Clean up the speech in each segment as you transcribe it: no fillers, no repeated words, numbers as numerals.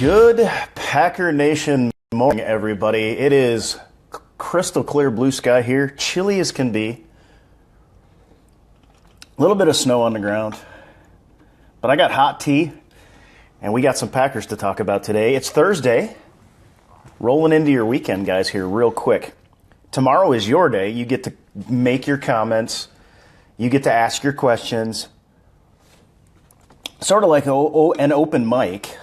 Good Packer Nation morning, everybody. It is crystal clear blue sky here, chilly as can be. A little bit of snow on the ground, but I got hot tea, and we got some Packers to talk about today. It's Thursday, rolling into your weekend, guys, here real quick. Tomorrow is your day. You get to make your comments. You get to ask your questions. Sort of like an open mic.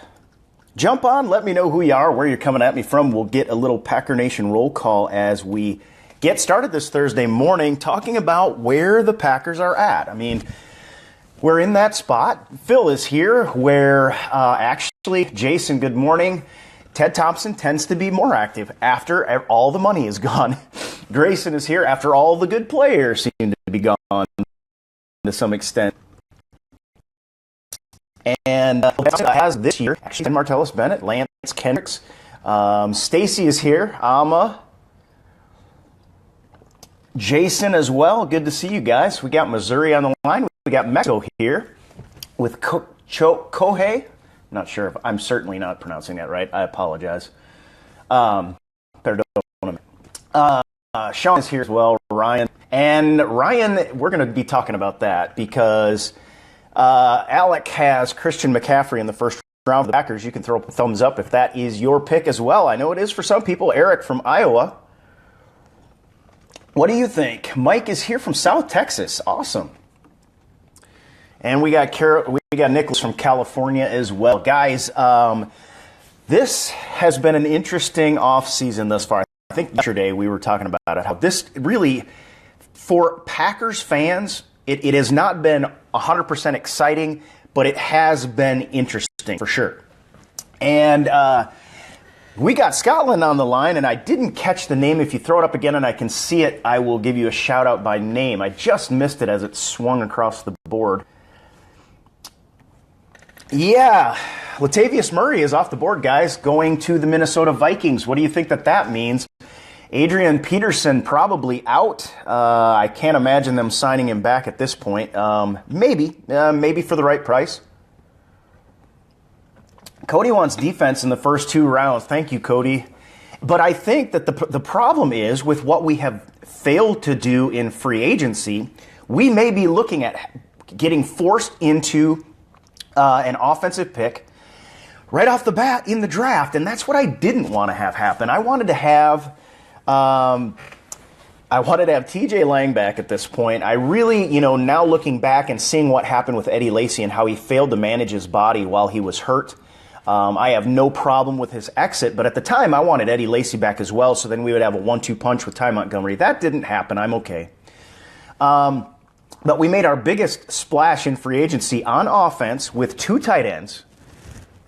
Jump on, let me know who you are, where you're coming at me from. We'll get a little Packer Nation roll call as we get started this Thursday morning talking about where the Packers are at. I mean, we're in that spot. Phil is here where actually, Jason, good morning. Ted Thompson tends to be more active after all the money is gone. Grayson is here after all the good players seem to be gone to some extent. And has this year, actually, Martellus Bennett, Lance Kendricks, Stacy is here, Amma, Jason as well. Good to see you guys. We got Missouri on the line. We got Mexico here with Kohei. Not sure if I'm certainly not pronouncing that right. I apologize. Sean is here as well, Ryan. And Ryan, we're going to be talking about that because Alec has Christian McCaffrey in the first round of the Packers. You can throw a thumbs up if that is your pick as well. I know it is for some people. Eric from Iowa. What do you think? Mike is here from South Texas. Awesome. And we got Nicholas from California as well. Guys, this has been an interesting offseason thus far. I think yesterday we were talking about it, how this really, for Packers fans, it has not been 100% exciting, but it has been interesting for sure. And we got Scotland on the line, and I didn't catch the name. If you throw it up again and I can see it, I will give you a shout out by name. I just missed it as it swung across the board. Yeah, Latavius Murray is off the board, guys, going to the Minnesota Vikings. What do you think that means? Adrian Peterson probably out. I can't imagine them signing him back at this point. Maybe for the right price. Cody wants defense in the first 2 rounds. Thank you, Cody. But I think that the problem is with what we have failed to do in free agency, we may be looking at getting forced into an offensive pick right off the bat in the draft, and that's what I didn't want to have happen. I wanted to have TJ Lang back at this point. I really, now looking back and seeing what happened with Eddie Lacy and how he failed to manage his body while he was hurt, I have no problem with his exit. But at the time, I wanted Eddie Lacy back as well, so then we would have a 1-2 punch with Ty Montgomery. That didn't happen. I'm okay. But we made our biggest splash in free agency on offense with 2 tight ends.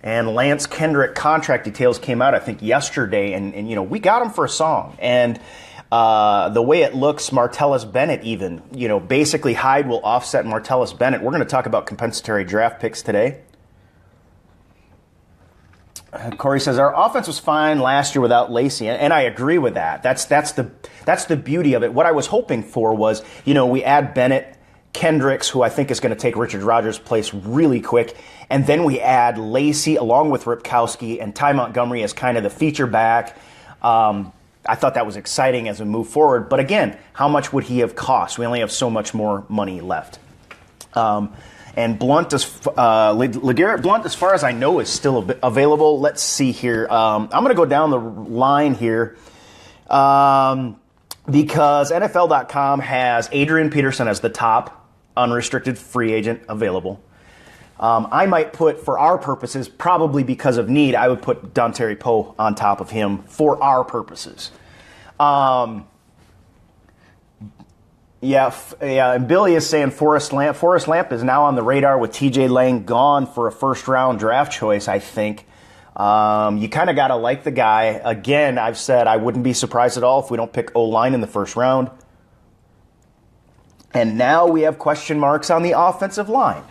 And Lance Kendrick contract details came out, I think, yesterday, and we got him for a song. And the way it looks, Martellus Bennett even, basically Hyde will offset Martellus Bennett. We're going to talk about compensatory draft picks today. Corey says, our offense was fine last year without Lacy, and I agree with that. That's the beauty of it. What I was hoping for was, we add Bennett, Kendricks, who I think is going to take Richard Rodgers' place really quick, and then we add Lacy along with Ripkowski and Ty Montgomery as kind of the feature back. I thought that was exciting as we move forward. But again, how much would he have cost? We only have so much more money left. And Blunt, LeGarrette Blunt, as far as I know, is still available. Let's see here. I'm going to go down the line here because NFL.com has Adrian Peterson as the top unrestricted free agent available. I might put, for our purposes, probably because of need, I would put Dontari Poe on top of him for our purposes. And Billy is saying Forrest Lamp. Forrest Lamp is now on the radar with TJ Lang gone for a first-round draft choice, I think. You kind of got to like the guy. Again, I've said I wouldn't be surprised at all if we don't pick O-line in the first round. And now we have question marks on the offensive line.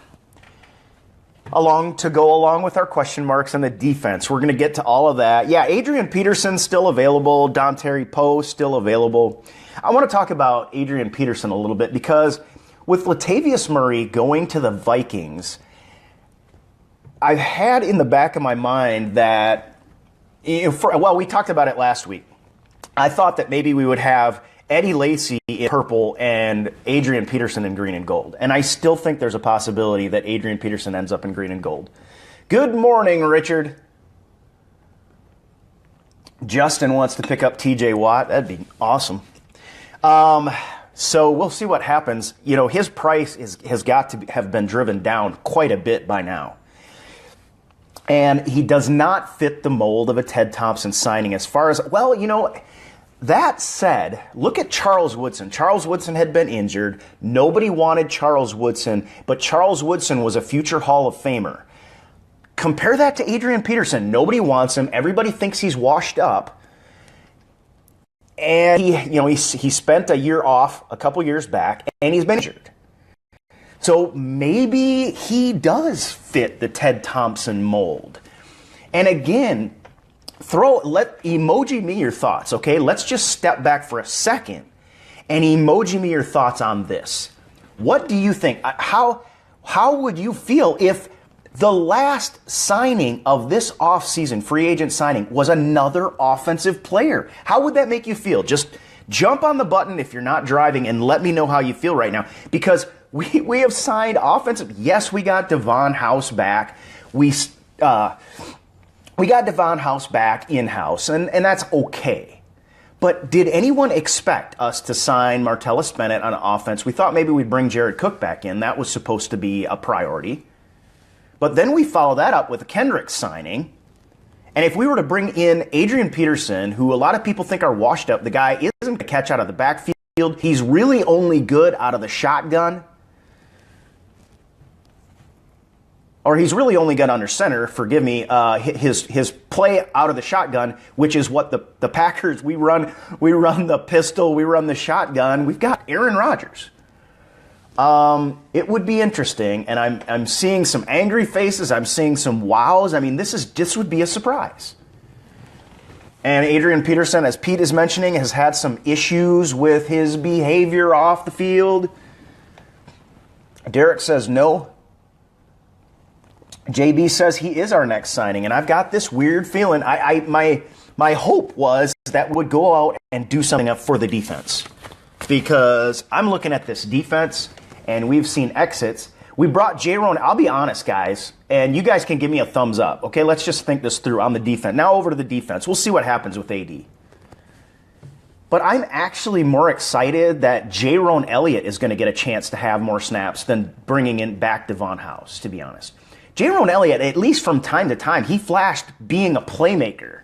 To go along with our question marks on the defense. We're going to get to all of that. Yeah, Adrian Peterson still available. Dontari Poe still available. I want to talk about Adrian Peterson a little bit because with Latavius Murray going to the Vikings, I've had in the back of my mind that, well, we talked about it last week. I thought that maybe we would have Eddie Lacy in purple and Adrian Peterson in green and gold. And I still think there's a possibility that Adrian Peterson ends up in green and gold. Good morning, Richard. Justin wants to pick up TJ Watt. That'd be awesome. So we'll see what happens. You know, his price has got to have been driven down quite a bit by now. And he does not fit the mold of a Ted Thompson signing as far as, well, you know, that said, look at Charles Woodson. Charles Woodson had been injured. Nobody wanted Charles Woodson, but Charles Woodson was a future Hall of Famer. Compare that to Adrian Peterson. Nobody wants him. Everybody thinks he's washed up. And he spent a year off a couple years back, and he's been injured. So maybe he does fit the Ted Thompson mold. And again, let emoji me your thoughts, okay? Let's just step back for a second and emoji me your thoughts on this. What do you think? How would you feel if the last signing of this offseason, free agent signing, was another offensive player? How would that make you feel? Just jump on the button if you're not driving and let me know how you feel right now. Because we have signed offensive. Yes, we got Devon House back. We got Devon House back in-house, and that's okay. But did anyone expect us to sign Martellus Bennett on offense? We thought maybe we'd bring Jared Cook back in. That was supposed to be a priority. But then we follow that up with a Kendricks signing. And if we were to bring in Adrian Peterson, who a lot of people think are washed up, the guy isn't going to catch out of the backfield. He's really only good out of the shotgun. Or he's really only good under center, forgive me, his play out of the shotgun, which is what the Packers, we run the pistol, we run the shotgun. We've got Aaron Rodgers. It would be interesting, and I'm seeing some angry faces. I'm seeing some wows. I mean, this would be a surprise. And Adrian Peterson, as Pete is mentioning, has had some issues with his behavior off the field. Derek says no. JB says he is our next signing, and I've got this weird feeling. My hope was that we would go out and do something up for the defense, because I'm looking at this defense, and we've seen exits. We brought J-Ron. I'll be honest, guys, and you guys can give me a thumbs up. Okay, let's just think this through on the defense. Now over to the defense. We'll see what happens with AD. But I'm actually more excited that J-Ron Elliott is going to get a chance to have more snaps than bringing in back Devon House, to be honest. J-Ron Elliott, at least from time to time, he flashed being a playmaker.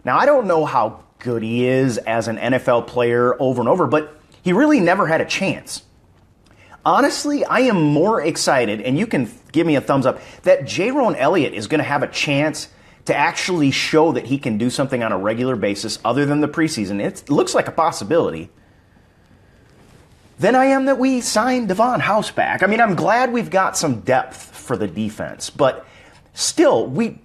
Now, I don't know how good he is as an NFL player over and over, but he really never had a chance. Honestly, I am more excited, and you can give me a thumbs up, that J-Ron Elliott is going to have a chance to actually show that he can do something on a regular basis other than the preseason. It looks like a possibility. Then I am that we signed Devon House back. I mean, I'm glad we've got some depth for the defense, but still, we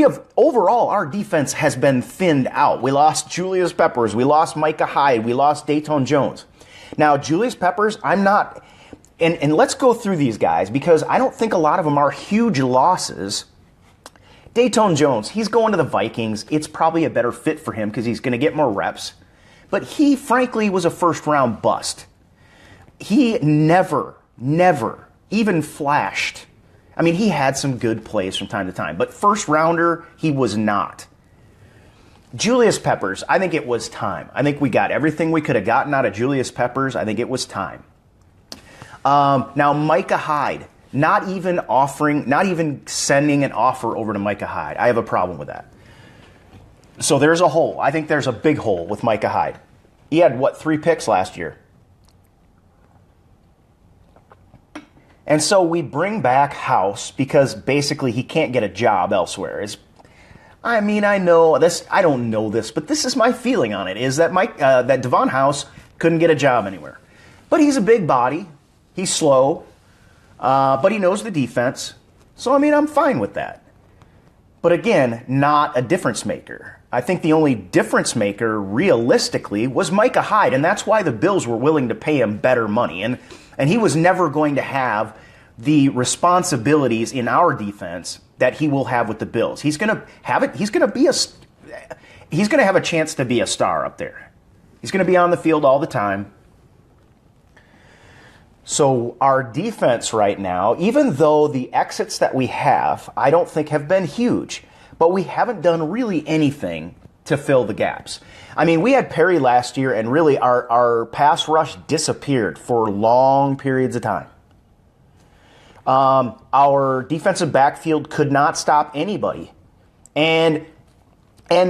have, overall, our defense has been thinned out. We lost Julius Peppers, we lost Micah Hyde, we lost Dayton Jones. Now, Julius Peppers, I'm not, and let's go through these guys, because I don't think a lot of them are huge losses. Dayton Jones, he's going to the Vikings. It's probably a better fit for him because he's going to get more reps. But he, frankly, was a first-round bust. He never even flashed. I mean, he had some good plays from time to time, but first rounder, he was not. Julius Peppers, I think it was time. I think we got everything we could have gotten out of Julius Peppers. I think it was time. Now, Micah Hyde, not even sending an offer over to Micah Hyde. I have a problem with that. So there's a hole. I think there's a big hole with Micah Hyde. He had, 3 picks last year? And so we bring back House because basically he can't get a job elsewhere. I know this. I don't know this, but this is my feeling on it: is that that Devon House couldn't get a job anywhere. But he's a big body. He's slow, but he knows the defense. So I'm fine with that. But again, not a difference maker. I think the only difference maker, realistically, was Micah Hyde, and that's why the Bills were willing to pay him better money. And he was never going to have the responsibilities in our defense that he will have with the Bills. He's going to have it. He's going to have a chance to be a star up there. He's going to be on the field all the time. So our defense right now, even though the exits that we have, I don't think have been huge, but we haven't done really anything to fill the gaps. I mean, we had Perry last year, and really our pass rush disappeared for long periods of time. Our defensive backfield could not stop anybody. And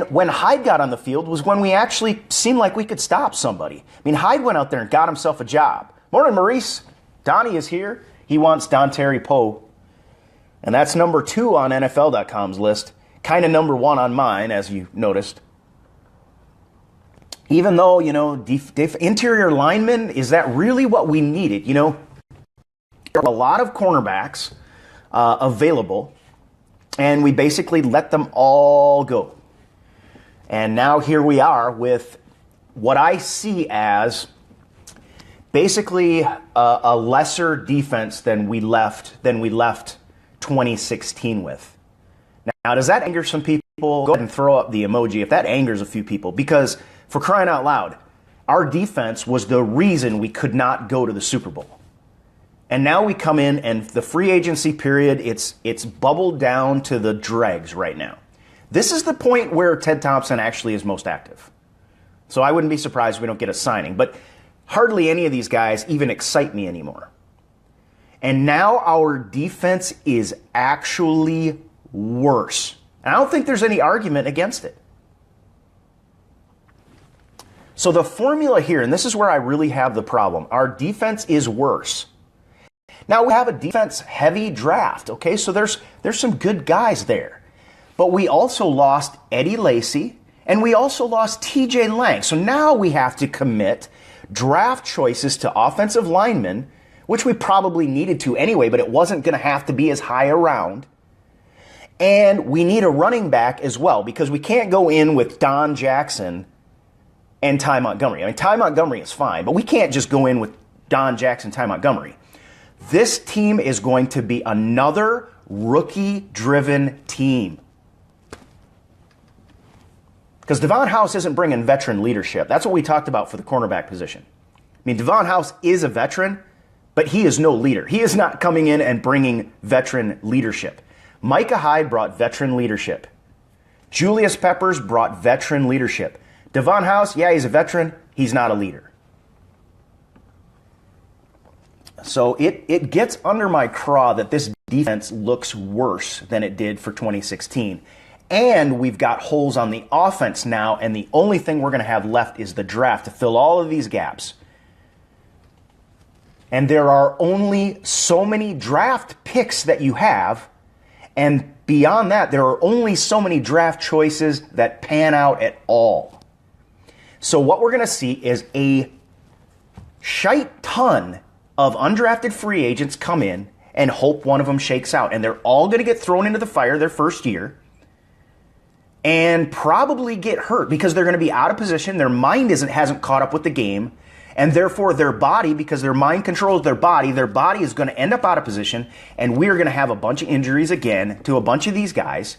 when Hyde got on the field was when we actually seemed like we could stop somebody. I mean, Hyde went out there and got himself a job. Morning, Maurice. Donnie is here. He wants Dontari Poe. And that's number 2 on NFL.com's list. Kind of number 1 on mine, as you noticed. Even though, interior linemen, is that really what we needed? There are a lot of cornerbacks available, and we basically let them all go. And now here we are with what I see as basically a lesser defense than we left 2016 with. Now, does that anger some people? Go ahead and throw up the emoji if that angers a few people, because for crying out loud, our defense was the reason we could not go to the Super Bowl. And now we come in, and the free agency period, it's bubbled down to the dregs right now. This is the point where Ted Thompson actually is most active. So I wouldn't be surprised if we don't get a signing. But hardly any of these guys even excite me anymore. And now our defense is actually worse. And I don't think there's any argument against it. So the formula here, and this is where I really have the problem, our defense is worse. Now we have a defense-heavy draft, okay? So there's some good guys there. But we also lost Eddie Lacy, and we also lost TJ Lang. So now we have to commit draft choices to offensive linemen, which we probably needed to anyway, but it wasn't going to have to be as high around. And we need a running back as well, because we can't go in with Don Jackson and Ty Montgomery. I mean, Ty Montgomery is fine, but we can't just go in with Don Jackson, Ty Montgomery. This team is going to be another rookie-driven team. Because Devon House isn't bringing veteran leadership. That's what we talked about for the cornerback position. I mean, Devon House is a veteran, but he is no leader. He is not coming in and bringing veteran leadership. Micah Hyde brought veteran leadership. Julius Peppers brought veteran leadership. Devon House, yeah, he's a veteran. He's not a leader. So it gets under my craw that this defense looks worse than it did for 2016. And we've got holes on the offense now, and the only thing we're going to have left is the draft to fill all of these gaps. And there are only so many draft picks that you have, and beyond that, there are only so many draft choices that pan out at all. So what we're going to see is a shite ton of undrafted free agents come in and hope one of them shakes out. And they're all going to get thrown into the fire their first year and probably get hurt because they're going to be out of position. Their mind hasn't caught up with the game. And therefore their body, because their mind controls their body is going to end up out of position. And we're going to have a bunch of injuries again to a bunch of these guys.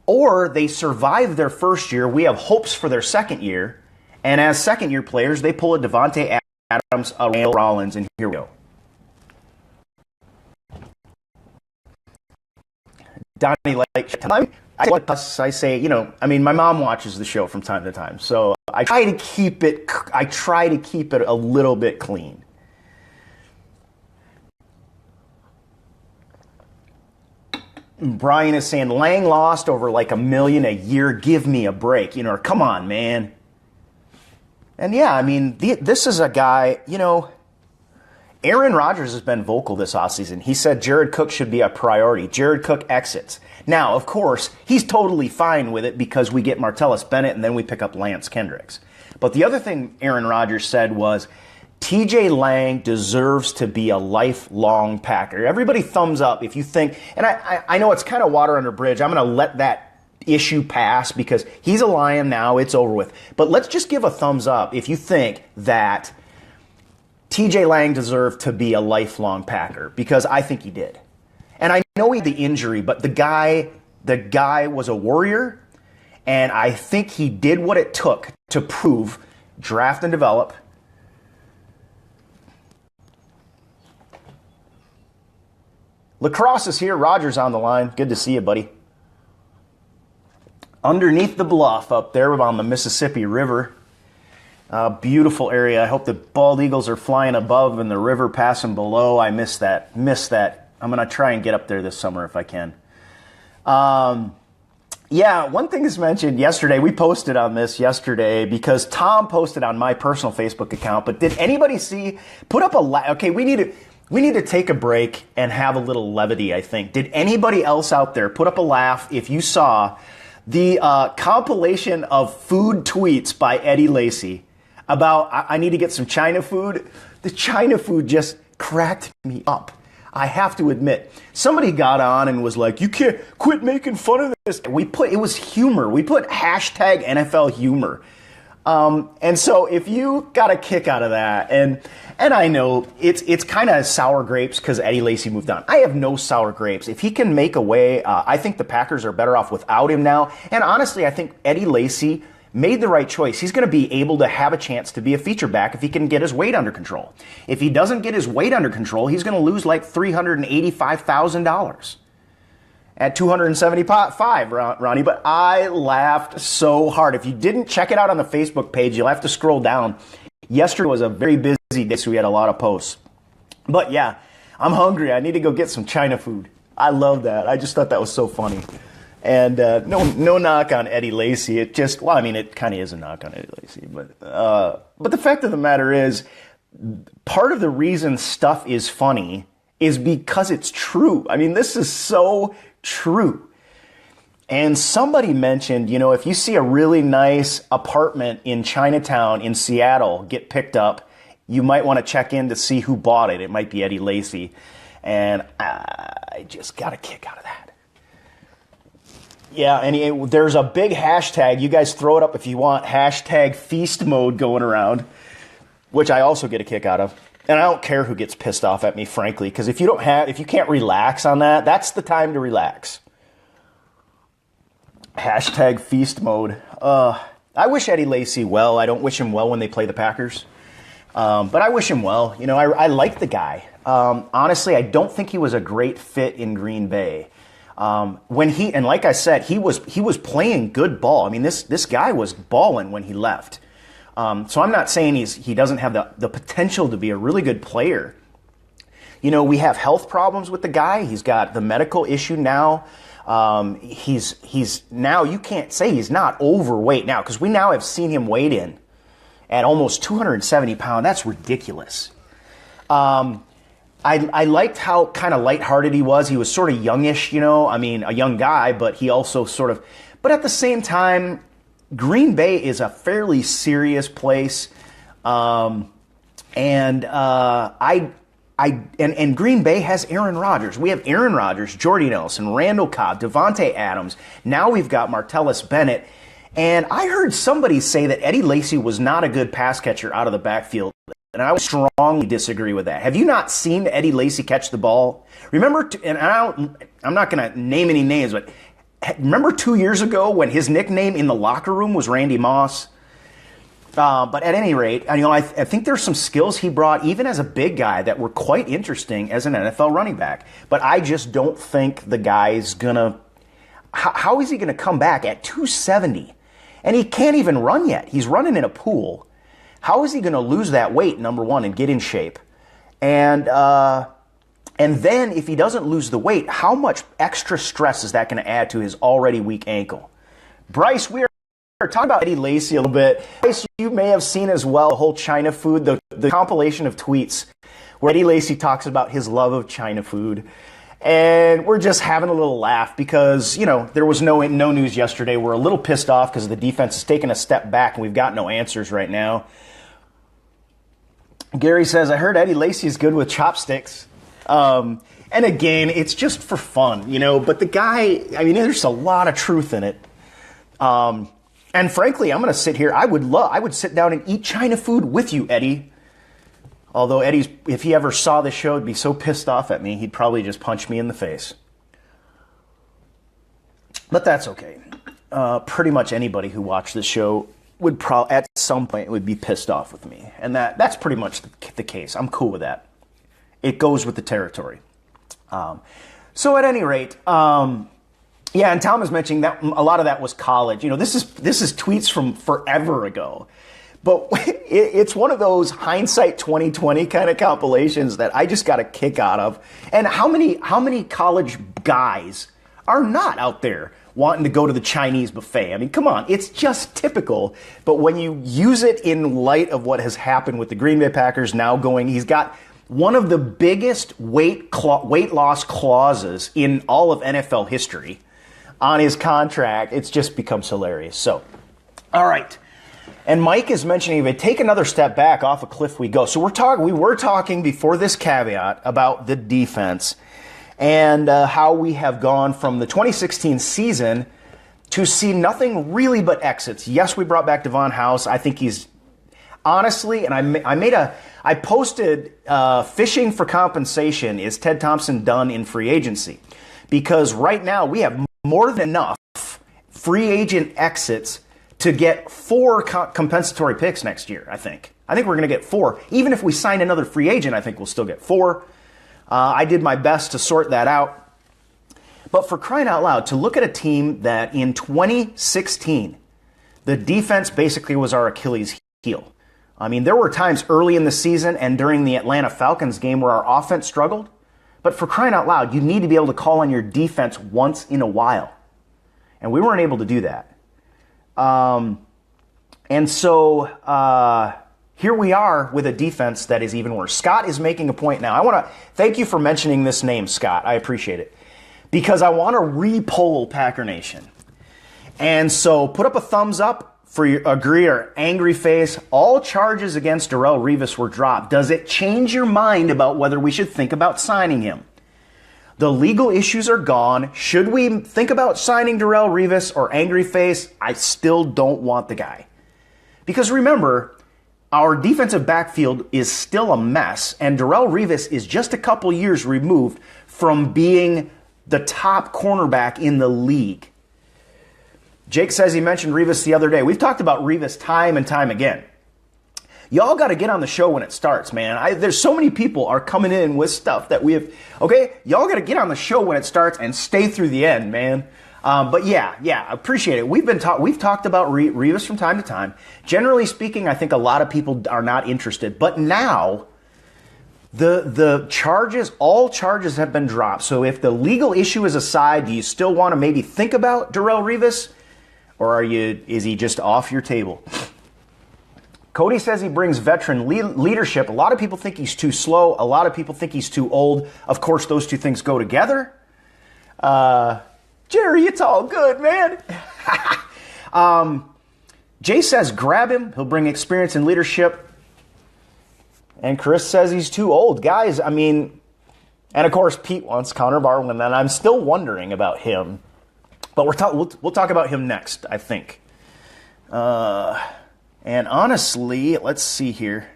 Or they survive their first year. We have hopes for their second year. And as second year players, they pull a Devontae Adams, a Ray Rollins, and here we go. Donnie, I say, my mom watches the show from time to time, so I try to keep it a little bit clean. Brian is saying Lang lost over like $1 million a year. Give me a break, come on, man. And yeah, this is a guy, Aaron Rodgers has been vocal this offseason. He said Jared Cook should be a priority. Jared Cook exits. Now, of course, he's totally fine with it because we get Martellus Bennett and then we pick up Lance Kendricks. But the other thing Aaron Rodgers said was TJ Lang deserves to be a lifelong Packer. Everybody thumbs up if you think, and I know it's kind of water under bridge. I'm going to let that issue pass because he's a Lion now. It's over with. But let's just give a thumbs up if you think that TJ Lang deserved to be a lifelong Packer, because I think he did. And I know he had the injury, but the guy was a warrior, and I think he did what it took to prove draft and develop. Lacrosse is here. Roger's on the line. Good to see you, buddy. Underneath the bluff up there on the Mississippi River. Beautiful area. I hope the bald eagles are flying above and the river passing below. I miss that. I'm going to try and get up there this summer if I can. Yeah, one thing is mentioned yesterday. We posted on this yesterday because Tom posted on my personal Facebook account. But did anybody see? Put up a okay. We need to take a break and have a little levity. I think. Did anybody else out there put up a laugh if you saw the compilation of food tweets by Eddie Lacy about I need to get some China food? The China food just cracked me up. I have to admit, somebody got on and was like, "You can't quit making fun of this." It was humor. We put hashtag NFL humor. And so if you got a kick out of that, and I know it's kind of sour grapes because Eddie Lacy moved on. I have no sour grapes. If he can make a way, I think the Packers are better off without him now. And honestly, I think Eddie Lacy made the right choice. He's going to be able to have a chance to be a feature back if he can get his weight under control. If he doesn't get his weight under control, he's going to lose like $385,000 at 275, Ronnie. But I laughed so hard. If you didn't check it out on the Facebook page, you'll have to scroll down. Yesterday was a very busy day, so we had a lot of posts. But yeah, I'm hungry. I need to go get some China food. I love that. I just thought that was so funny. And no knock on Eddie Lacy. It just, well, I mean, it kind of is a knock on Eddie Lacy. But the fact of the matter is, part of the reason stuff is funny is because it's true. I mean, this is so true. And somebody mentioned, if you see a really nice apartment in Chinatown in Seattle get picked up, you might want to check in to see who bought it. It might be Eddie Lacy. And I just got a kick out of that. Yeah, and there's a big hashtag. You guys throw it up if you want. Hashtag feast mode going around, which I also get a kick out of. And I don't care who gets pissed off at me, frankly, because if you can't relax on that, that's the time to relax. Hashtag feast mode. I wish Eddie Lacy well. I don't wish him well when they play the Packers. But I wish him well. I like the guy. Honestly, I don't think he was a great fit in Green Bay. And like I said, he was playing good ball. I mean, this guy was balling when he left. So I'm not saying he doesn't have the potential to be a really good player. We have health problems with the guy. He's got the medical issue now. He's now, you can't say he's not overweight now, because we now have seen him weighed in at almost 270 pounds. That's ridiculous. I liked how kind of lighthearted he was. He was sort of youngish, I mean, a young guy, but he also but at the same time, Green Bay is a fairly serious place. And Green Bay has Aaron Rodgers. We have Aaron Rodgers, Jordy Nelson, Randall Cobb, Devontae Adams. Now we've got Martellus Bennett. And I heard somebody say that Eddie Lacy was not a good pass catcher out of the backfield. And I would strongly disagree with that. Have you not seen Eddie Lacy catch the ball? Remember, I'm not going to name any names, but remember 2 years ago when his nickname in the locker room was Randy Moss? But at any rate, I think there's some skills he brought, even as a big guy, that were quite interesting as an NFL running back. But I just don't think the guy's going to... How is he going to come back at 270? And he can't even run yet. He's running in a pool. How is he going to lose that weight, number one, and get in shape? And then if he doesn't lose the weight, how much extra stress is that going to add to his already weak ankle? Bryce, we are talking about Eddie Lacy a little bit. Bryce, you may have seen as well the whole China food, the compilation of tweets where Eddie Lacy talks about his love of China food. And we're just having a little laugh because, there was no news yesterday. We're a little pissed off because the defense has taken a step back and we've got no answers right now. Gary says, I heard Eddie Lacy is good with chopsticks. And again, it's just for fun, but the guy, there's a lot of truth in it. And frankly, I'm going to sit here. I would sit down and eat China food with you, Eddie. Although if he ever saw the show, he'd be so pissed off at me, he'd probably just punch me in the face. But that's okay. Pretty much anybody who watched this show would at some point would be pissed off with me. And that's pretty much the case. I'm cool with that. It goes with the territory. So at any rate, yeah, and Tom was mentioning that a lot of that was college. This is tweets from forever ago. But it's one of those hindsight 2020 kind of compilations that I just got a kick out of. And how many college guys are not out there wanting to go to the Chinese buffet? I mean, come on, it's just typical. But when you use it in light of what has happened with the Green Bay Packers now he's got one of the biggest weight loss clauses in all of NFL history on his contract. It's just becomes hilarious. So, all right. And Mike is mentioning, if we take another step back, off a cliff we go. So we were talking before this caveat about the defense and how we have gone from the 2016 season to see nothing really but exits. Yes, we brought back Devon House. I think he's honestly, and I posted fishing for compensation. Is Ted Thompson done in free agency? Because right now we have more than enough free agent exits to get 4 compensatory picks next year, I think. I think we're going to get 4. Even if we sign another free agent, I think we'll still get 4. I did my best to sort that out. But for crying out loud, to look at a team that in 2016, the defense basically was our Achilles heel. I mean, there were times early in the season and during the Atlanta Falcons game where our offense struggled. But for crying out loud, you need to be able to call on your defense once in a while. And we weren't able to do that. And so here we are with a defense that is even worse. Scott is making a point now. I want to thank you for mentioning this name, Scott. I appreciate it. Because I want to re-poll Packer Nation. And so put up a thumbs up for your agree or angry face. All charges against Darrelle Revis were dropped. Does it change your mind about whether we should think about signing him? The legal issues are gone. Should we think about signing Darrelle Revis or angry face? I still don't want the guy. Because remember, our defensive backfield is still a mess, and Darrelle Revis is just a couple years removed from being the top cornerback in the league. Jake says he mentioned Revis the other day. We've talked about Revis time and time again. Y'all got to get on the show when it starts, man. There's so many people are coming in with stuff that we have. Okay, y'all got to get on the show when it starts and stay through the end, man. But yeah, I appreciate it. We've talked about Revis from time to time. Generally speaking, I think a lot of people are not interested. But now, the charges, all charges have been dropped. So if the legal issue is aside, do you still want to maybe think about Darrelle Revis, or is he just off your table? Cody says he brings veteran leadership. A lot of people think he's too slow. A lot of people think he's too old. Of course, those two things go together. Jerry, it's all good, man. Jay says grab him. He'll bring experience and leadership. And Chris says he's too old. Guys, I mean, and of course, Pete wants Connor Barwin, and I'm still wondering about him. But we'll talk about him next, I think. And honestly, let's see here.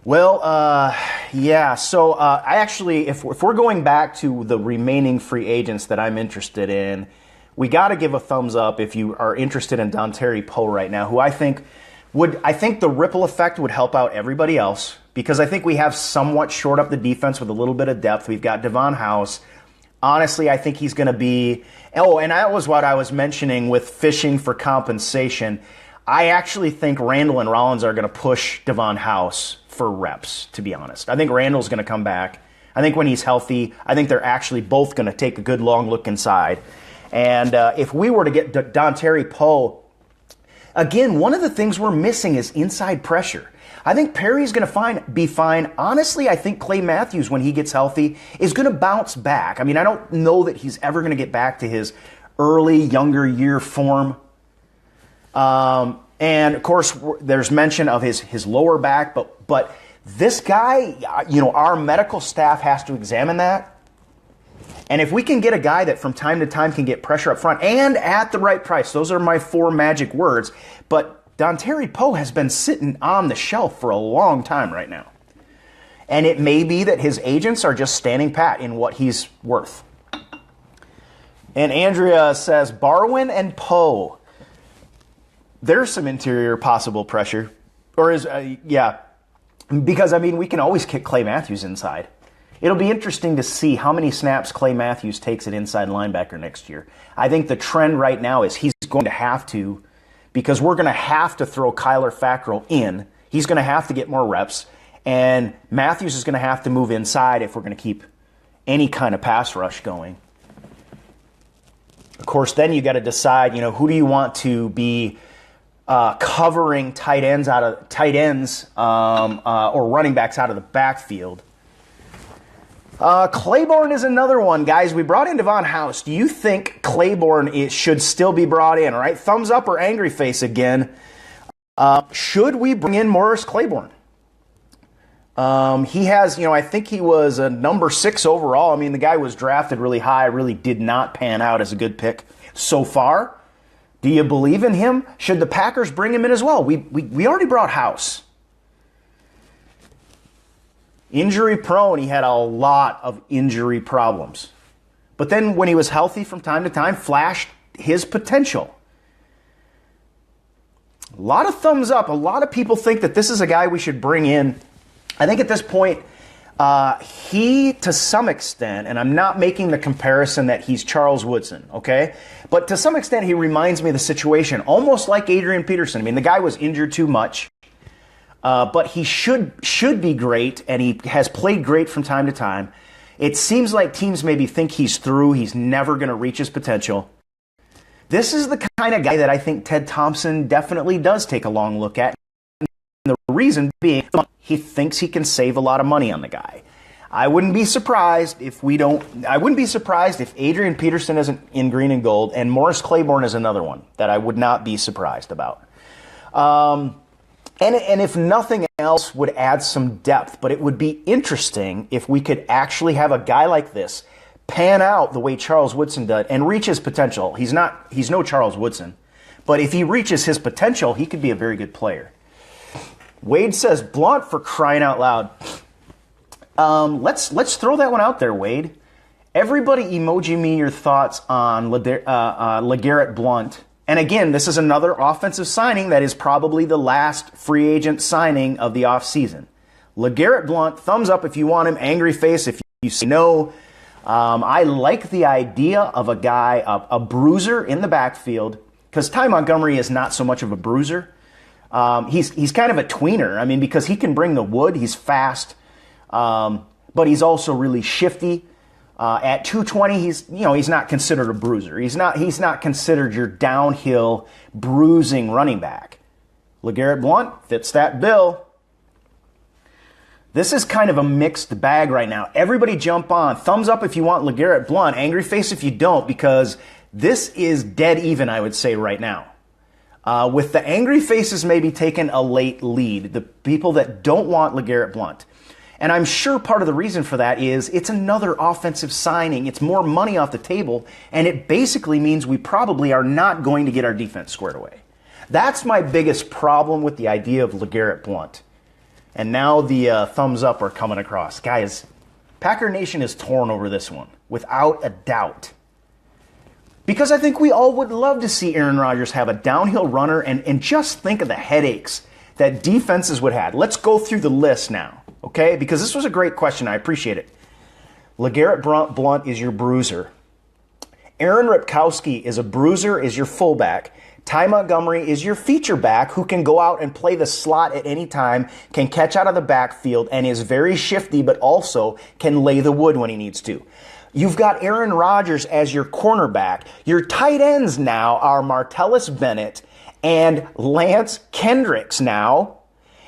Well, yeah. So I actually, if we're going back to the remaining free agents that I'm interested in, we got to give a thumbs up if you are interested in Dontari Poe right now, who I think the ripple effect would help out everybody else, because I think we have somewhat shored up the defense with a little bit of depth. We've got Devon House. Honestly, I think he's going to be... Oh, and that was what I was mentioning with fishing for compensation. I actually think Randall and Rollins are going to push Devon House for reps, to be honest. I think Randall's going to come back. I think when he's healthy, I think they're actually both going to take a good long look inside. And if we were to get Dontari Poe, again, one of the things we're missing is inside pressure. I think Perry's going to be fine. Honestly, I think Clay Matthews, when he gets healthy, is going to bounce back. I mean, I don't know that he's ever going to get back to his early, younger year form. And, of course, there's mention of his lower back. But this guy, our medical staff has to examine that. And if we can get a guy that from time to time can get pressure up front and at the right price, those are my 4 magic words. But Dontari Poe has been sitting on the shelf for a long time right now. And it may be that his agents are just standing pat in what he's worth. And Andrea says, Barwin and Poe. There's some interior possible pressure. Or yeah. Because, I mean, we can always kick Clay Matthews inside. It'll be interesting to see how many snaps Clay Matthews takes at inside linebacker next year. I think the trend right now is he's going to have to, because we're going to have to throw Kyler Fackrell in. He's going to have to get more reps. And Matthews is going to have to move inside if we're going to keep any kind of pass rush going. Of course, then you got to decide, who do you want to be covering tight ends or running backs out of the backfield. Claiborne is another one, guys. We brought in Devon House. Do you think Claiborne should still be brought in? All right, thumbs up or angry face again. Should we bring in Morris Claiborne? He has, I think he was a number 6 overall. I mean, the guy was drafted really high, really did not pan out as a good pick so far. Do you believe in him? Should the Packers bring him in as well? We already brought House. Injury prone, he had a lot of injury problems. But then when he was healthy from time to time, flashed his potential. A lot of thumbs up. A lot of people think that this is a guy we should bring in. I think at this point, he, to some extent, and I'm not making the comparison that he's Charles Woodson, okay? But to some extent, he reminds me of the situation, almost like Adrian Peterson. I mean, the guy was injured too much. But he should be great, and he has played great from time to time. It seems like teams maybe think he's through. He's never going to reach his potential. This is the kind of guy that I think Ted Thompson definitely does take a long look at. And the reason being, he thinks he can save a lot of money on the guy. I wouldn't be surprised if Adrian Peterson isn't in green and gold, and Morris Claiborne is another one that I would not be surprised about. And if nothing else, would add some depth. But it would be interesting if we could actually have a guy like this pan out the way Charles Woodson did and reach his potential. He's no Charles Woodson. But if he reaches his potential, he could be a very good player. Wade says, Blunt, for crying out loud. Let's throw that one out there, Wade. Everybody emoji me your thoughts on LeGarrette Blunt. And again, this is another offensive signing that is probably the last free agent signing of the offseason. LeGarrette Blunt, thumbs up if you want him, angry face if you say no. I like the idea of a guy, a bruiser in the backfield, because Ty Montgomery is not so much of a bruiser. He's kind of a tweener. I mean, because he can bring the wood, he's fast, but he's also really shifty. At 220, he's not considered a bruiser. He's not considered your downhill bruising running back. LeGarrette Blunt fits that bill. This is kind of a mixed bag right now. Everybody jump on. Thumbs up if you want LeGarrette Blunt. Angry face if you don't, because this is dead even, I would say, right now. With the angry faces maybe taking a late lead, the people that don't want LeGarrette Blunt. And I'm sure part of the reason for that is it's another offensive signing. It's more money off the table, and it basically means we probably are not going to get our defense squared away. That's my biggest problem with the idea of LeGarrette Blunt. And now the thumbs up are coming across. Guys, Packer Nation is torn over this one, without a doubt. Because I think we all would love to see Aaron Rodgers have a downhill runner, and just think of the headaches that defenses would have. Let's go through the list now. Okay, because this was a great question. I appreciate it. LeGarrette Blunt is your bruiser. Aaron Ripkowski is a bruiser, is your fullback. Ty Montgomery is your feature back who can go out and play the slot at any time, can catch out of the backfield, and is very shifty, but also can lay the wood when he needs to. You've got Aaron Rodgers as your cornerback. Your tight ends now are Martellus Bennett and Lance Kendricks now.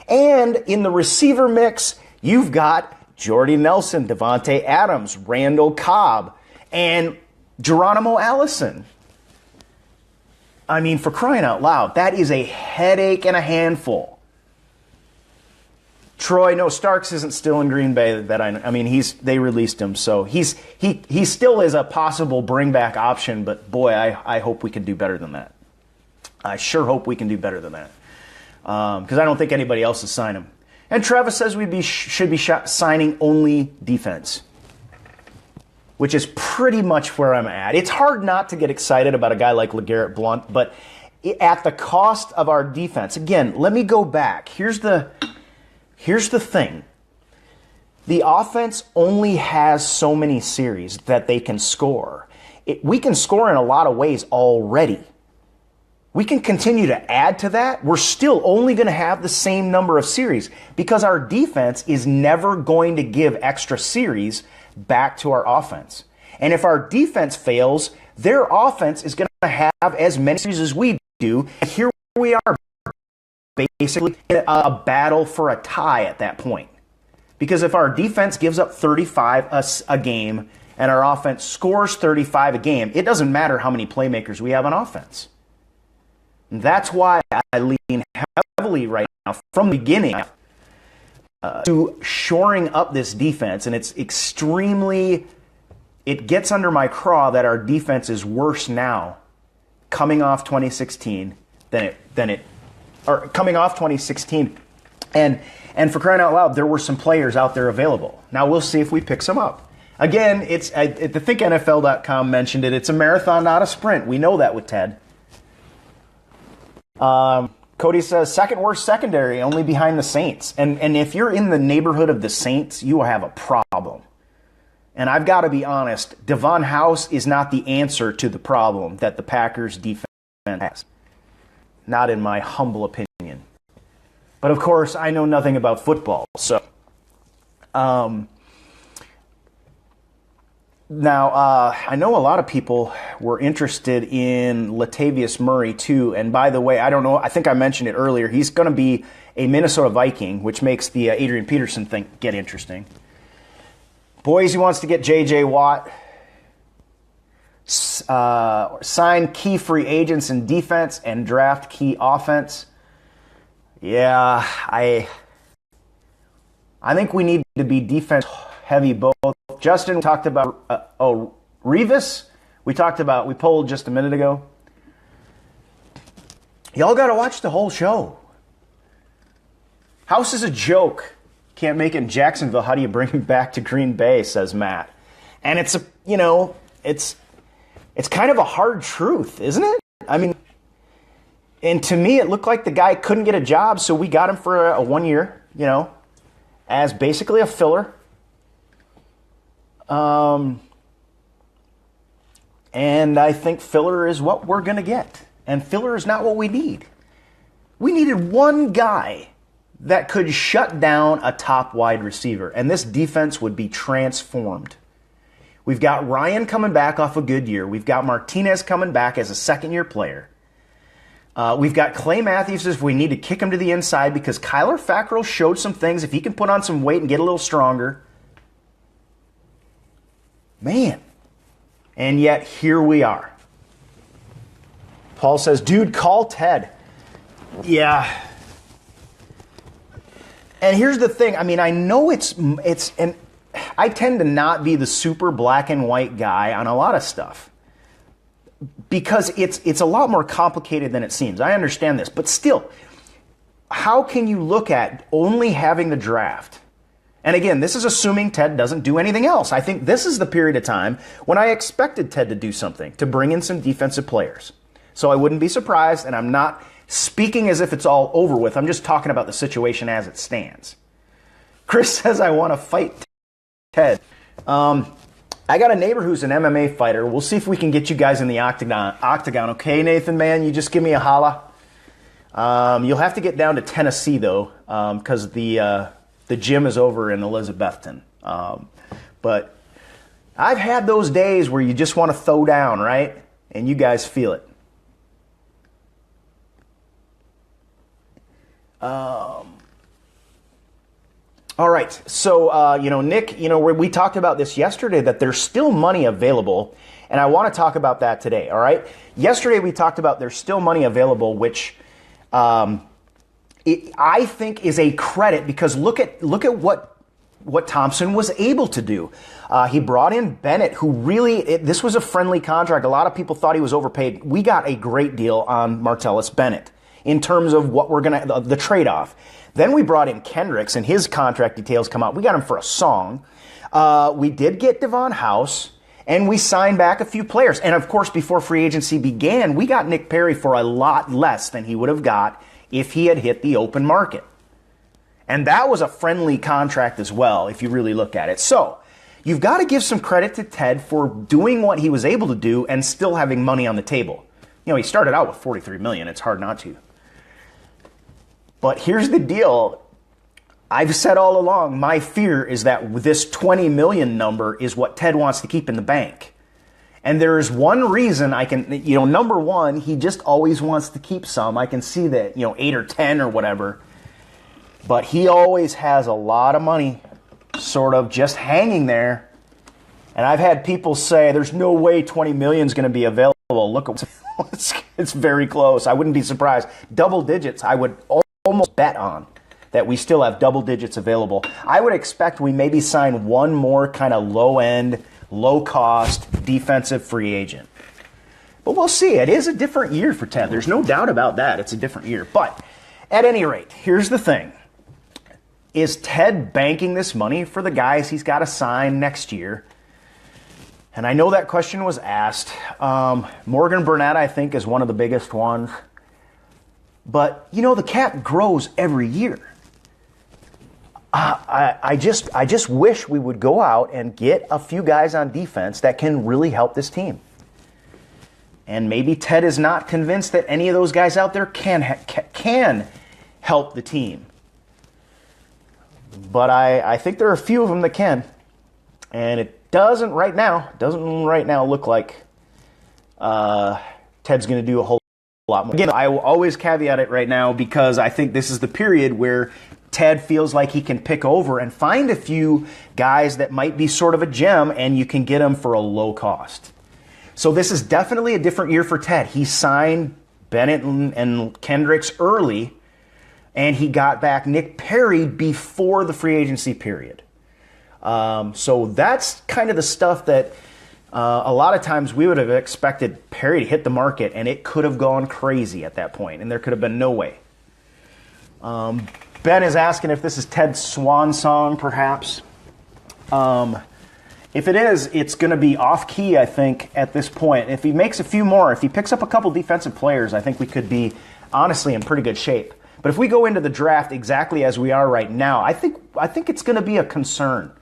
And in the receiver mix, you've got Jordy Nelson, Devontae Adams, Randall Cobb, and Geronimo Allison. I mean, for crying out loud, that is a headache and a handful. Troy, no, Starks isn't still in Green Bay. I mean, they released him, so he still is a possible bring back option. But boy, I hope we can do better than that. I sure hope we can do better than that, because I don't think anybody else has signed him. And Travis says should be signing only defense, which is pretty much where I'm at. It's hard not to get excited about a guy like LeGarrette Blount, but at the cost of our defense. Again, let me go back. Here's the thing. The offense only has so many series that they can score. We can score in a lot of ways already. We can continue to add to that. We're still only going to have the same number of series because our defense is never going to give extra series back to our offense. And if our defense fails, their offense is going to have as many series as we do. And here we are, basically in a battle for a tie at that point. Because if our defense gives up 35 a game and our offense scores 35 a game, it doesn't matter how many playmakers we have on offense. And that's why I lean heavily right now from the beginning to shoring up this defense. And it gets under my craw that our defense is worse now coming off 2016 coming off 2016. And for crying out loud, there were some players out there available. Now we'll see if we pick some up. Again, I think NFL.com mentioned it. It's a marathon, not a sprint. We know that with Ted. Cody says, second worst secondary, only behind the Saints. And if you're in the neighborhood of the Saints, you have a problem. And I've got to be honest, Devon House is not the answer to the problem that the Packers defense has. Not in my humble opinion. But of course, I know nothing about football. So, now, I know a lot of people were interested in Latavius Murray, too. And by the way, I don't know, I think I mentioned it earlier. He's going to be a Minnesota Viking, which makes the Adrian Peterson thing get interesting. Boise wants to get J.J. Watt. Sign key free agents in defense and draft key offense. Yeah, I think we need to be defense heavy both. Justin talked about Revis. We polled just a minute ago. Y'all got to watch the whole show. House is a joke. Can't make it in Jacksonville. How do you bring him back to Green Bay? Says Matt. And it's kind of a hard truth, isn't it? I mean, and to me, it looked like the guy couldn't get a job, so we got him for a 1 year, as basically a filler. And I think filler is what we're going to get. And filler is not what we need. We needed one guy that could shut down a top wide receiver, and this defense would be transformed. We've got Ryan coming back off a good year. We've got Martinez coming back as a second-year player. We've got Clay Matthews if we need to kick him to the inside because Kyler Fackrell showed some things. If he can put on some weight and get a little stronger. Man. And yet, here we are. Paul says, dude, call Ted. Yeah. And here's the thing. I mean, I know and I tend to not be the super black and white guy on a lot of stuff because it's a lot more complicated than it seems. I understand this, but still, how can you look at only having the draft? And again, this is assuming Ted doesn't do anything else. I think this is the period of time when I expected Ted to do something, to bring in some defensive players. So I wouldn't be surprised, and I'm not speaking as if it's all over with. I'm just talking about the situation as it stands. Chris says, I want to fight Ted. I got a neighbor who's an MMA fighter. We'll see if we can get you guys in the octagon. Okay, Nathan, man, you just give me a holla. You'll have to get down to Tennessee, though, because the gym is over in Elizabethton. But I've had those days where you just want to throw down, right? And you guys feel it. All right, so, Nick, we talked about this yesterday, that there's still money available, and I want to talk about that today, all right? Yesterday we talked about there's still money available, which, I think is a credit, because look at what Thompson was able to do. He brought in Bennett, who really, this was a friendly contract. A lot of people thought he was overpaid. We got a great deal on Martellus Bennett in terms of what we're going to, the trade-off. Then we brought in Kendricks, and his contract details come out. We got him for a song. We did get Devon House, and we signed back a few players. And of course, before free agency began, we got Nick Perry for a lot less than he would have got if he had hit the open market. And that was a friendly contract as well, if you really look at it. So you've got to give some credit to Ted for doing what he was able to do and still having money on the table. You know, he started out with $43 million. It's hard not to. But here's the deal. I've said all along, my fear is that this $20 million number is what Ted wants to keep in the bank. And there is one reason I can, number one, he just always wants to keep some. I can see that, 8 or 10 or whatever. But he always has a lot of money sort of just hanging there. And I've had people say, there's no way $20 million is going to be available. Look, it's very close. I wouldn't be surprised. Double digits, I would almost bet on that we still have double digits available. I would expect we maybe sign one more kind of low-end, low-cost defensive free agent. But we'll see. It is a different year for Ted. There's no doubt about that. It's a different year. But at any rate, here's the thing. Is Ted banking this money for the guys he's got to sign next year? And I know that question was asked. Morgan Burnett, I think, is one of the biggest ones. But, the cap grows every year. I just wish we would go out and get a few guys on defense that can really help this team. And maybe Ted is not convinced that any of those guys out there can help the team. But I think there are a few of them that can. And it doesn't right now look like Ted's going to do a whole lot more. Again, I will always caveat it right now because I think this is the period where Ted feels like he can pick over and find a few guys that might be sort of a gem, and you can get them for a low cost. So this is definitely a different year for Ted. He signed Bennett and Kendricks early, and he got back Nick Perry before the free agency period. So that's kind of the stuff that a lot of times we would have expected Perry to hit the market, and it could have gone crazy at that point, and there could have been no way. Ben is asking if this is Ted's swan song, perhaps. If it is, it's going to be off-key, I think, at this point. If he makes a few more, if he picks up a couple defensive players, I think we could be, honestly, in pretty good shape. But if we go into the draft exactly as we are right now, I think it's going to be a concern.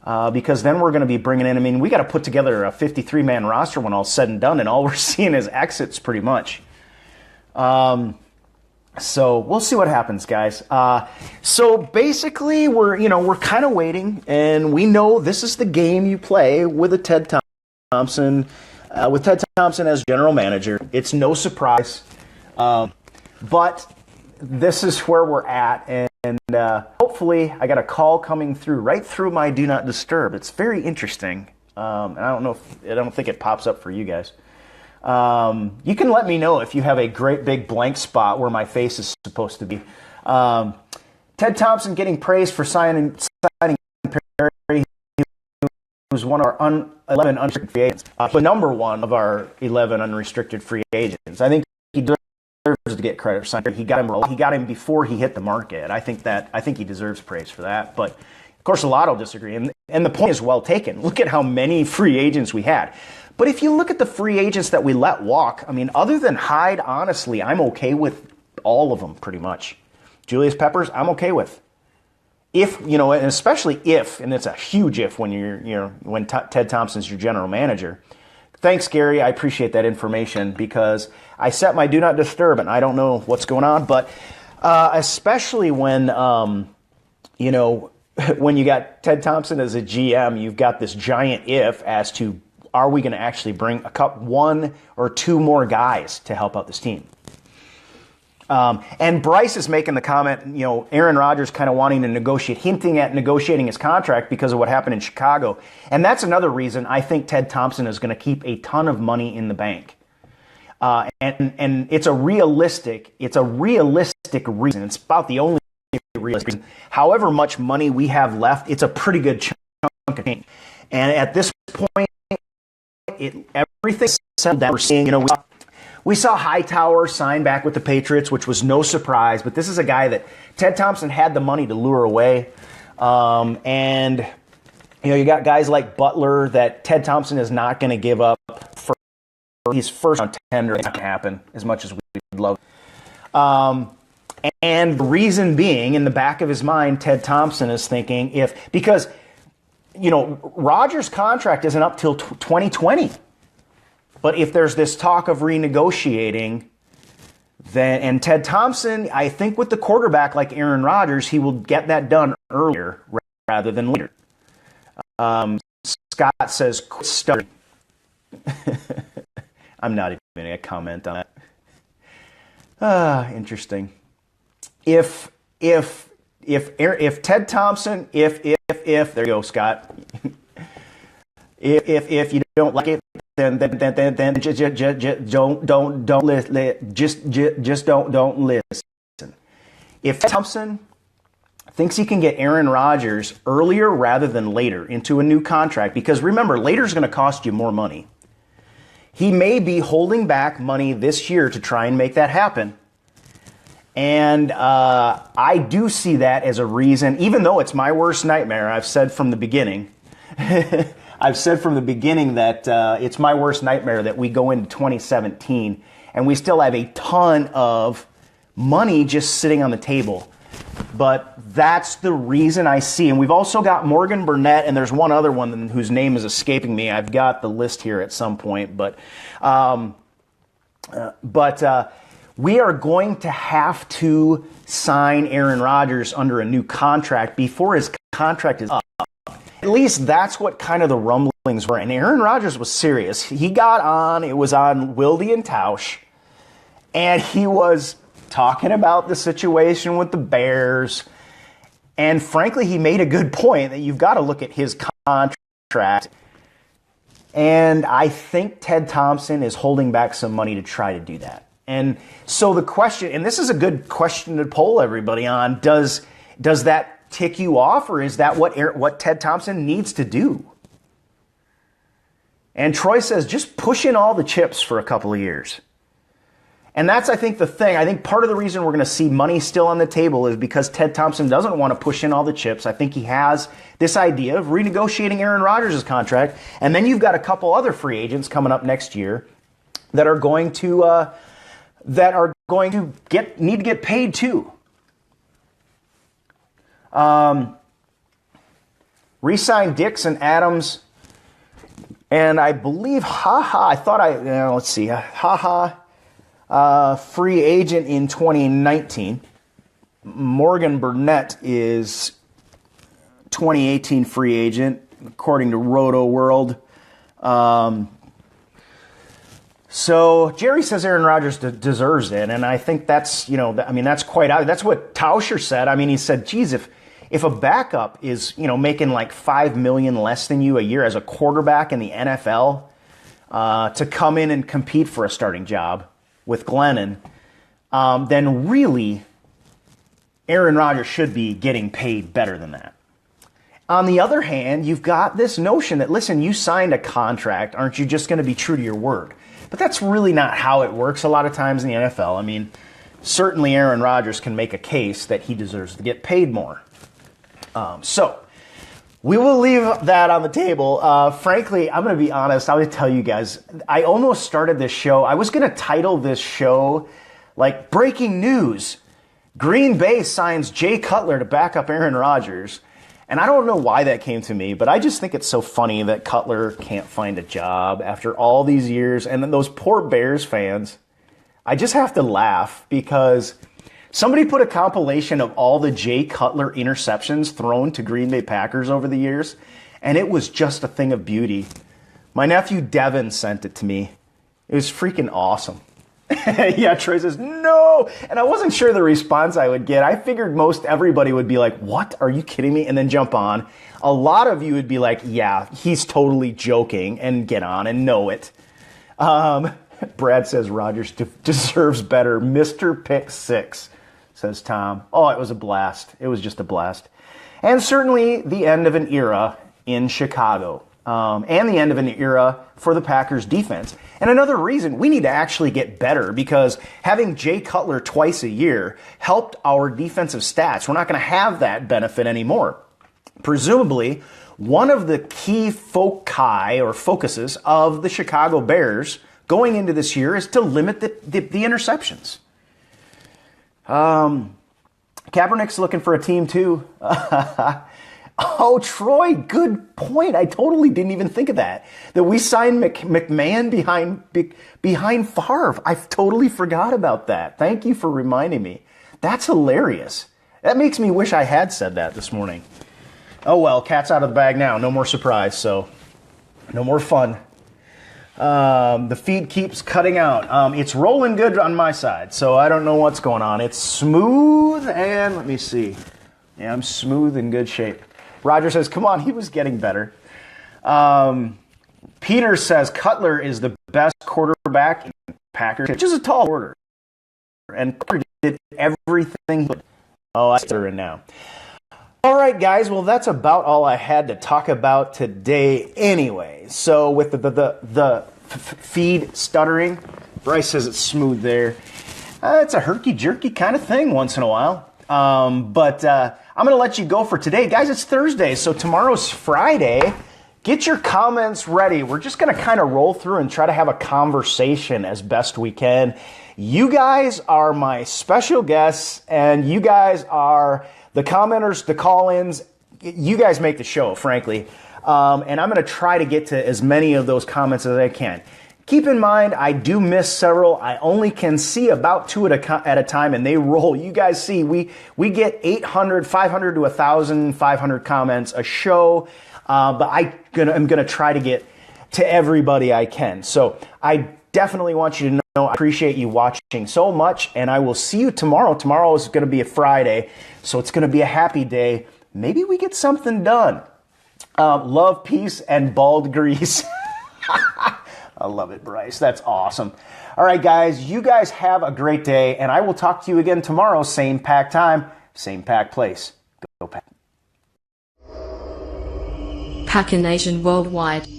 Because then we're going to be bringing in, we got to put together a 53-man roster when all's said and done, and all we're seeing is exits pretty much. So we'll see what happens, guys. So basically, we're kind of waiting, and we know this is the game you play with a Ted Thompson, with Ted Thompson as general manager. It's no surprise, but this is where we're at, and hopefully, I got a call coming through right through my Do Not Disturb. It's very interesting, and I don't think it pops up for you guys. You can let me know if you have a great big blank spot where my face is supposed to be. Ted Thompson getting praised for signing Perry. He was one of our 11 unrestricted free agents. The number one of our 11 unrestricted free agents. I think he deserves to get credit for signing. He got him before he hit the market. I think he deserves praise for that. But of course, a lot will disagree, and the point is well taken. Look at how many free agents we had. But if you look at the free agents that we let walk, other than Hyde, honestly, I'm okay with all of them pretty much. Julius Peppers, I'm okay with. If, and especially if, and it's a huge if when Ted Thompson's your general manager. Thanks, Gary. I appreciate that information because I set my Do Not Disturb and I don't know what's going on. But especially when, when you got Ted Thompson as a GM, you've got this giant if as to are we going to actually bring one or two more guys to help out this team? And Bryce is making the comment, Aaron Rodgers kind of wanting to negotiate, hinting at negotiating his contract because of what happened in Chicago. And that's another reason I think Ted Thompson is going to keep a ton of money in the bank. And it's a realistic reason. It's about the only realistic reason. However much money we have left, it's a pretty good chunk of change. And at this point, everything's settled down. We're seeing, we saw Hightower sign back with the Patriots, which was no surprise. But this is a guy that Ted Thompson had the money to lure away. And you got guys like Butler that Ted Thompson is not going to give up for his first round tender. It's not going to happen as much as we'd love. And the reason being, in the back of his mind, Ted Thompson is thinking because Rodgers' contract isn't up till 2020. But if there's this talk of renegotiating, and Ted Thompson, I think with the quarterback like Aaron Rodgers, he will get that done earlier rather than later. Scott says, quit stuttering. I'm not even going to comment on that. Interesting. If Ted Thompson, there you go, Scott. if you don't like it, then just don't listen. If Thompson thinks he can get Aaron Rodgers earlier rather than later into a new contract, because remember, later is going to cost you more money. He may be holding back money this year to try and make that happen. And I do see that as a reason, even though it's my worst nightmare. I've said from the beginning, that it's my worst nightmare that we go into 2017 and we still have a ton of money just sitting on the table. But that's the reason I see. And we've also got Morgan Burnett, and there's one other one whose name is escaping me. I've got the list here at some point. But we are going to have to sign Aaron Rodgers under a new contract before his contract is up. At least that's what kind of the rumblings were. And Aaron Rodgers was serious. He got on, it was on Wilde and Tausch, and he was talking about the situation with the Bears. And frankly, he made a good point that you've got to look at his contract. And I think Ted Thompson is holding back some money to try to do that. And so the question, and this is a good question to poll everybody on, does that tick you off, or is that what Ted Thompson needs to do? And Troy says, just push in all the chips for a couple of years. And that's, I think, the thing. I think part of the reason we're going to see money still on the table is because Ted Thompson doesn't want to push in all the chips. I think he has this idea of renegotiating Aaron Rodgers' contract. And then you've got a couple other free agents coming up next year that are going to need to get paid too. Re-sign Dix and Adams, and I believe free agent in 2019. Morgan Burnett is 2018 free agent, according to Roto World. So Jerry says Aaron Rodgers deserves it, and I think that's that's quite out. That's what Tauscher said. I mean, he said, "Geez, if a backup is making like $5 million less than you a year as a quarterback in the NFL, to come in and compete for a starting job with Glennon, then really Aaron Rodgers should be getting paid better than that." On the other hand, you've got this notion that, listen, you signed a contract, aren't you just going to be true to your word? But that's really not how it works a lot of times in the NFL. I mean, certainly Aaron Rodgers can make a case that he deserves to get paid more. So we will leave that on the table. Frankly, I'm going to be honest. I'm going to tell you guys, I almost started this show. I was going to title this show like Breaking News. Green Bay signs Jay Cutler to back up Aaron Rodgers. And I don't know why that came to me, but I just think it's so funny that Cutler can't find a job after all these years. And then those poor Bears fans, I just have to laugh because somebody put a compilation of all the Jay Cutler interceptions thrown to Green Bay Packers over the years, and it was just a thing of beauty. My nephew Devin sent it to me. It was freaking awesome. Yeah, Troy says, no! And I wasn't sure the response I would get. I figured most everybody would be like, what? Are you kidding me? And then jump on. A lot of you would be like, yeah, he's totally joking, and get on and know it. Brad says Rodgers deserves better. Mr. Pick 6, says Tom. Oh, it was a blast. It was just a blast. And certainly the end of an era in Chicago. And the end of an era for the Packers defense. And another reason we need to actually get better, because having Jay Cutler twice a year helped our defensive stats. We're not going to have that benefit anymore. Presumably, one of the key foci or focuses of the Chicago Bears going into this year is to limit the interceptions. Kaepernick's looking for a team too. Oh, Troy, good point. I totally didn't even think of that. That we signed McMahon behind Favre. I totally forgot about that. Thank you for reminding me. That's hilarious. That makes me wish I had said that this morning. Oh well, cat's out of the bag now. No more surprise, so no more fun. The feed keeps cutting out. It's rolling good on my side, so I don't know what's going on. It's smooth, and let me see. Yeah, I'm smooth in good shape. Roger says, come on, he was getting better. Peter says, Cutler is the best quarterback in Packers, which is a tall order. And Cutler did everything. Oh, I see her in now. All right, guys. Well, that's about all I had to talk about today anyway. So with the feed stuttering, Bryce says it's smooth there. It's a herky-jerky kind of thing once in a while. But I'm going to let you go for today. Guys, it's Thursday, so tomorrow's Friday. Get your comments ready. We're just going to kind of roll through and try to have a conversation as best we can. You guys are my special guests, and you guys are the commenters, the call-ins. You guys make the show, frankly. And I'm going to try to get to as many of those comments as I can. Keep in mind, I do miss several. I only can see about 2 at a time, and they roll. You guys see, we get 800, 500 to 1,000, 500 comments a show. But I'm going to try to get to everybody I can. So I definitely want you to know I appreciate you watching so much, and I will see you tomorrow. Tomorrow is going to be a Friday, so it's going to be a happy day. Maybe we get something done. Love, peace, and bald grease. I love it, Bryce. That's awesome. All right, guys, you guys have a great day, and I will talk to you again tomorrow. Same pack time, same pack place. Go Pack. Packer Nation worldwide.